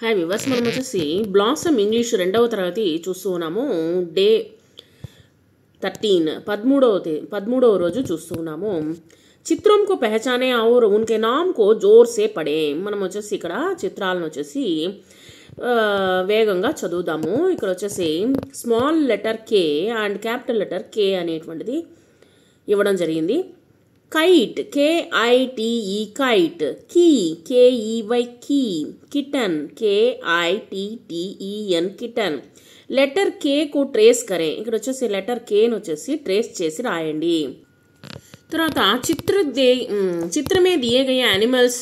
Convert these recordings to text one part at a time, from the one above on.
Hi viewers, మనం వచ్చేసి blossom English 2వ తరగతి చూస్తూ ఉన్నాము. డే 13 13వ రోజు చూస్తూ ఉన్నాము. చిత్రం కో పెహచానే और उनके नाम को जोर से पढ़े. మనం వచ్చేసి ఇక్కడ చిత్రాలను వచ్చేసి వేగంగా చదువుదాము. ఇక్కడ వచ్చేసి small letter K and capital letter K అనేటువంటిది ఇవ్వడం జరిగింది. Kite KITE kite, key KEY key, kitten KITTEN kitten. Letter K కు ట్రేస్ కరే. ఇక్కడ వచ్చేసి లెటర్ కేను వచ్చేసి ట్రేస్ చేసి రాయండి. తర్వాత चित्र में दिए गए एनिमल्स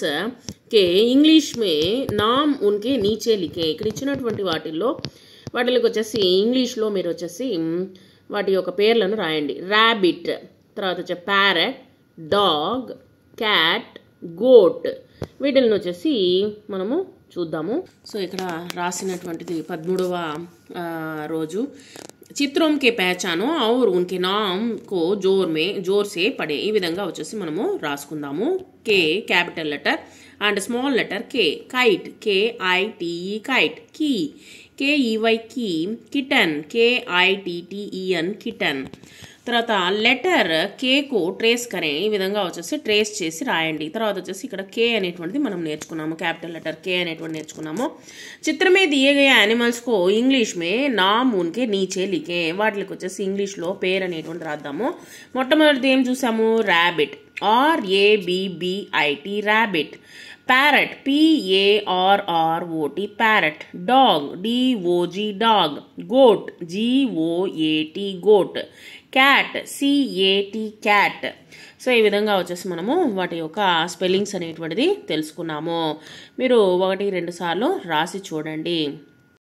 के इंग्लिश में नाम उनके नीचे लिखे. ఇక్కడ ఇచ్చినటువంటి వాటికి వచ్చేసి ఇంగ్లీష్లో మీరు వచ్చేసి వాటి యొక్క పేర్లను రాయండి. ర్యాబిట్, తర్వాత వచ్చే ప్యారెట్, డాగ్, క్యాట్, గోట్. వీటిని వచ్చేసి మనము చూద్దాము. సో ఇక్కడ రాసినటువంటిది 13వ రోజు. చిత్రం కే పహచానో और उनके नाम को जोर से पढ़े. ఈ విధంగా వచ్చేసి మనము రాసుకుందాము. K capital letter and small letter K. Kite KITE kite, key KEY key, kitten KITTEN kitten. తర్వాత లెటర్ కేకు ట్రేస్ కరే. ఈ విధంగా వచ్చేసి ట్రేస్ చేసి రాయండి. తర్వాత వచ్చేసి ఇక్కడ కే అనేటువంటిది మనం నేర్చుకున్నాము. క్యాపిటల్ లెటర్ కే అనేటువంటి నేర్చుకున్నాము. చిత్రమే దియే గయ యానిమల్స్ కో ఇంగ్లీష్ మే నామ్ ఉన్కే నీచే లిఖే. వాటికి వచ్చేసి ఇంగ్లీష్లో పేరు అనేటువంటి రాద్దాము. మొట్టమొదటిది ఏం చూసాము? Rabbit, RABBIT rabbit. Parrot, PARROT parrot. Dog, DOG dog. Goat, GOAT goat. Cat, CAT cat. సో ఈ విధంగా వచ్చేసి మనము వాటి యొక్క స్పెల్లింగ్స్ అనేటువంటిది తెలుసుకున్నాము. మీరు 1-2 సార్లు రాసి చూడండి.